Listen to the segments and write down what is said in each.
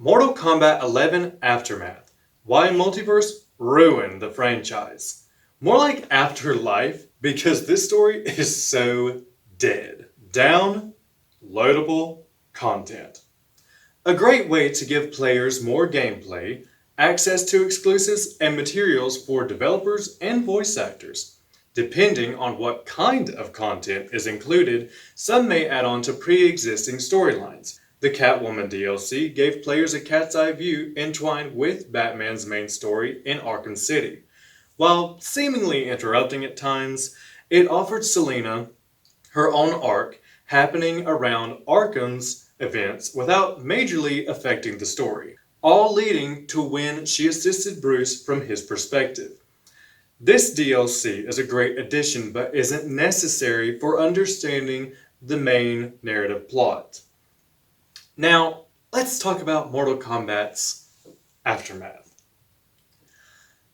Mortal Kombat 11 Aftermath. Why Multiverse ruined the franchise. More like Afterlife, because this story is so dead. Downloadable content. A great way to give players more gameplay, access to exclusives, and materials for developers and voice actors. Depending on what kind of content is included, some may add on to pre-existing storylines. The Catwoman DLC gave players a cat's eye view entwined with Batman's main story in Arkham City. While seemingly interrupting at times, it offered Selina her own arc happening around Arkham's events without majorly affecting the story, all leading to when she assisted Bruce from his perspective. This DLC is a great addition but isn't necessary for understanding the main narrative plot. Now, let's talk about Mortal Kombat's Aftermath.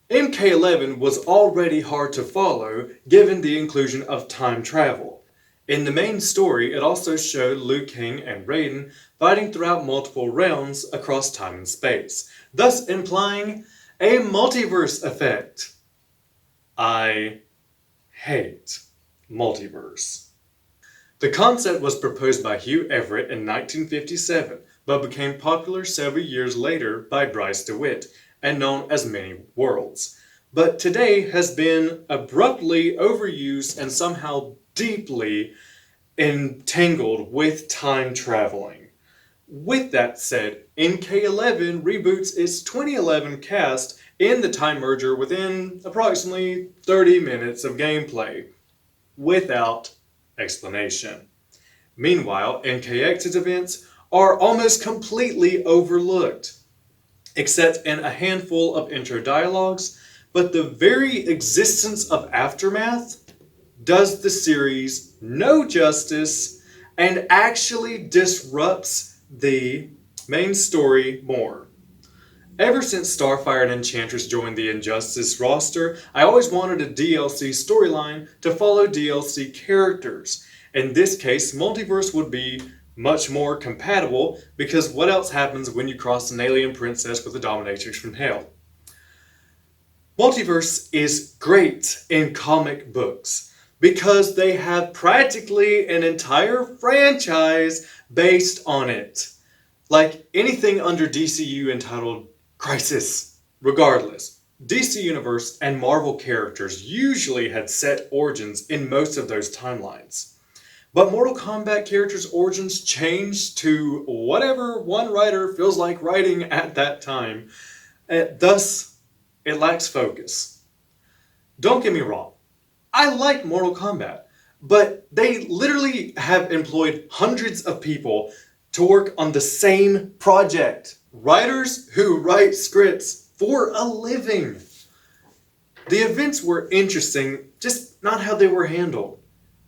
MK11 was already hard to follow given the inclusion of time travel. In the main story, it also showed Liu Kang and Raiden fighting throughout multiple realms across time and space, thus implying a multiverse effect. I hate multiverse. The concept was proposed by Hugh Everett in 1957, but became popular several years later by Bryce DeWitt, and known as Many Worlds, but today has been abruptly overused and somehow deeply entangled with time traveling. With that said, MK11 reboots its 2011 cast in the time merger within approximately 30 minutes of gameplay, without explanation. Meanwhile, MKX's events are almost completely overlooked, except in a handful of intro dialogues, but the very existence of Aftermath does the series no justice and actually disrupts the main story more. Ever since Starfire and Enchantress joined the Injustice roster, I always wanted a DLC storyline to follow DLC characters. In this case, Multiverse would be much more compatible because what else happens when you cross an alien princess with a dominatrix from hell? Multiverse is great in comic books because they have practically an entire franchise based on it. Like anything under DCU entitled Crisis. Regardless, DC Universe and Marvel characters usually had set origins in most of those timelines. But Mortal Kombat characters' origins changed to whatever one writer feels like writing at that time. Thus, it lacks focus. Don't get me wrong, I like Mortal Kombat, but they literally have employed hundreds of people to work on the same project. Writers who write scripts for a living. The events were interesting, just not how they were handled.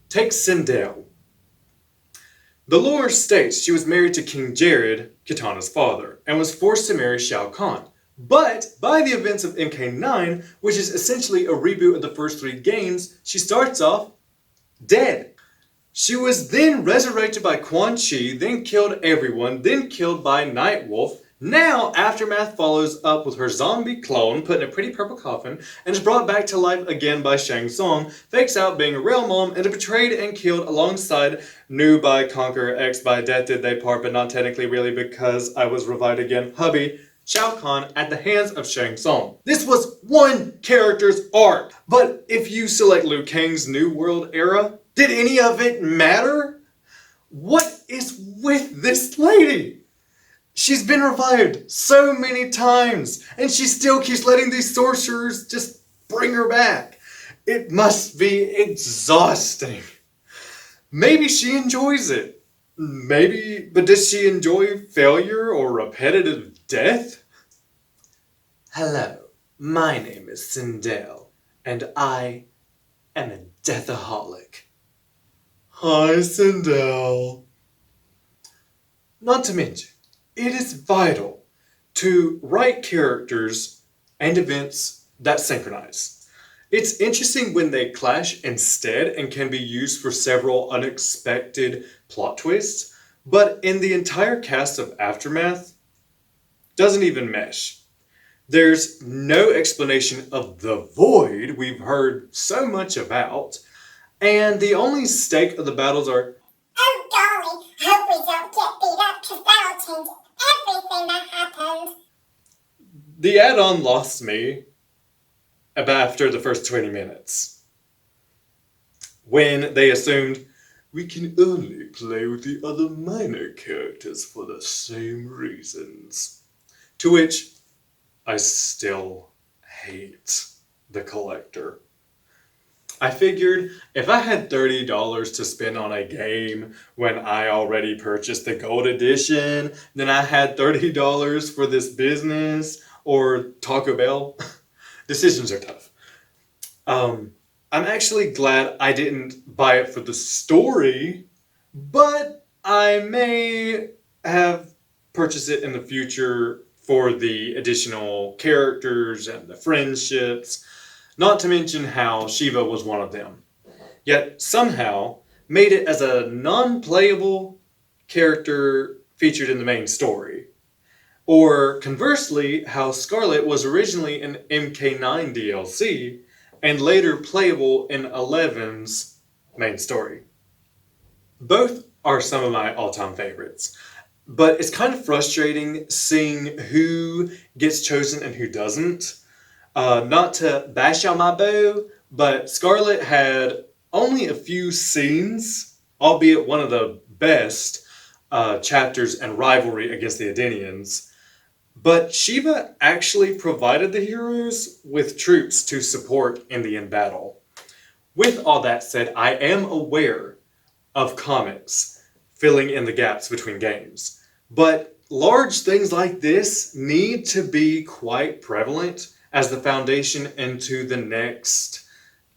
Take Sindel. The lore states she was married to King Jared, Kitana's father, and was forced to marry Shao Kahn. But by the events of MK9, which is essentially a reboot of the first three games, she starts off dead. She was then resurrected by Quan Chi, then killed everyone, then killed by Nightwolf. Now, Aftermath follows up with her zombie clone put in a pretty purple coffin and is brought back to life again by Shang Tsung, fakes out being a real mom, and is betrayed and killed alongside New by Conqueror X by Death Did They Part, but not technically really because I was revived again, hubby, Shao Kahn at the hands of Shang Tsung. This was one character's arc, but if you select Liu Kang's New World era, did any of it matter? What is with this lady? She's been revived so many times, and she still keeps letting these sorcerers just bring her back. It must be exhausting. Maybe she enjoys it. Maybe, but does she enjoy failure or repetitive death? Hello, my name is Sindel, and I am a deathaholic. Hi, Sindel. Not to mention, it is vital to write characters and events that synchronize. It's interesting when they clash instead and can be used for several unexpected plot twists, but in the entire cast of Aftermath, doesn't even mesh. There's no explanation of the void we've heard so much about, and the only stake of the battles are, oh golly, hope we don't get beat up because that'll change everything that happens. The add-on lost me after the first 20 minutes, when they assumed we can only play with the other minor characters for the same reasons. To which I still hate the collector. I figured if I had $30 to spend on a game when I already purchased the gold edition, then I had $30 for this business or Taco Bell. Decisions are tough. I'm actually glad I didn't buy it for the story, but I may have purchased it in the future for the additional characters and the friendships, not to mention how Shiva was one of them. Yet somehow made it as a non-playable character featured in the main story. Or conversely, how Scarlet was originally an MK9 DLC and later playable in 11's main story. Both are some of my all-time favorites, but it's kind of frustrating seeing who gets chosen and who doesn't. Not to bash on my boo, but Scarlet had only a few scenes, albeit one of the best chapters and rivalry against the Adenians. But Shiva actually provided the heroes with troops to support in the end battle. With all that said, I am aware of comics filling in the gaps between games. But large things like this need to be quite prevalent as the foundation into the next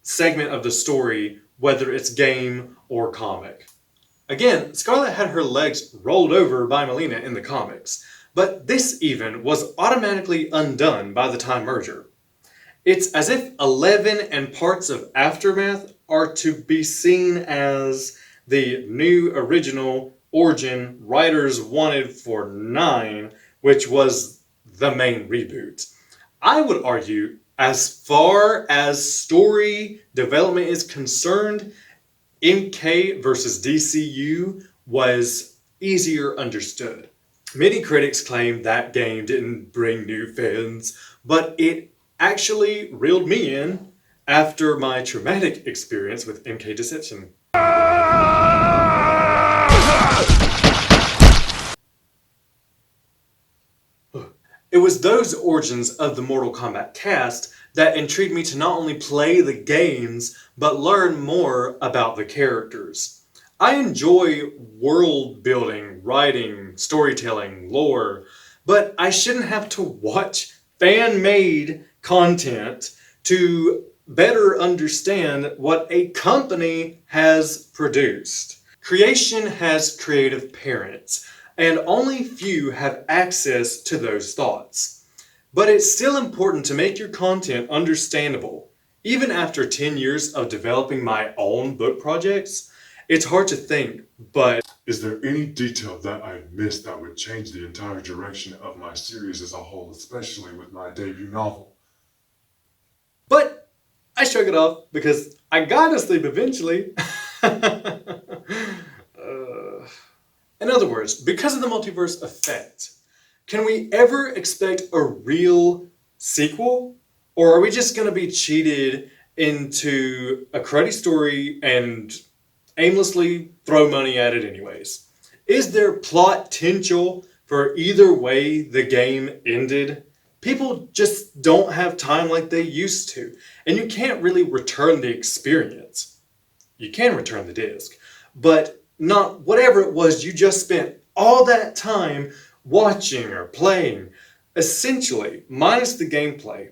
segment of the story, whether it's game or comic. Again, Scarlet had her legs rolled over by Melina in the comics, but this even was automatically undone by the time merger. It's as if 11 and parts of Aftermath are to be seen as the new original origin writers wanted for 9, which was the main reboot. I would argue, as far as story development is concerned, MK versus DCU was easier understood. Many critics claim that game didn't bring new fans, but it actually reeled me in after my traumatic experience with MK Deception. It was those origins of the Mortal Kombat cast that intrigued me to not only play the games, but learn more about the characters. I enjoy world building, writing, storytelling, lore, but I shouldn't have to watch fan-made content to better understand what a company has produced. Creation has creative parents, and only few have access to those thoughts. But it's still important to make your content understandable. Even after 10 years of developing my own book projects, it's hard to think, but is there any detail that I missed that would change the entire direction of my series as a whole, especially with my debut novel? But I shrug it off because I gotta sleep eventually. In other words, because of the multiverse effect, can we ever expect a real sequel? Or are we just gonna be cheated into a cruddy story and aimlessly throw money at it anyways? Is there plot potential for either way the game ended? People just don't have time like they used to, and you can't really return the experience. You can return the disc, but not whatever it was you just spent all that time watching or playing. Essentially, minus the gameplay,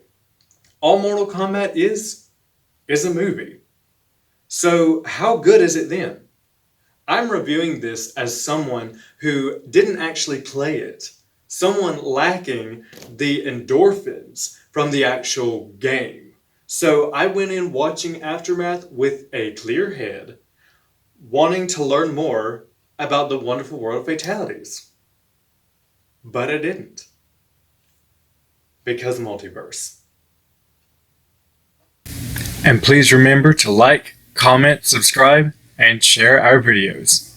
all Mortal Kombat is a movie. So how good is it then? I'm reviewing this as someone who didn't actually play it, someone lacking the endorphins from the actual game. So I went in watching Aftermath with a clear head, wanting to learn more about the wonderful world of fatalities. But I didn't. because multiverse. And please remember to like, comment, subscribe, and share our videos.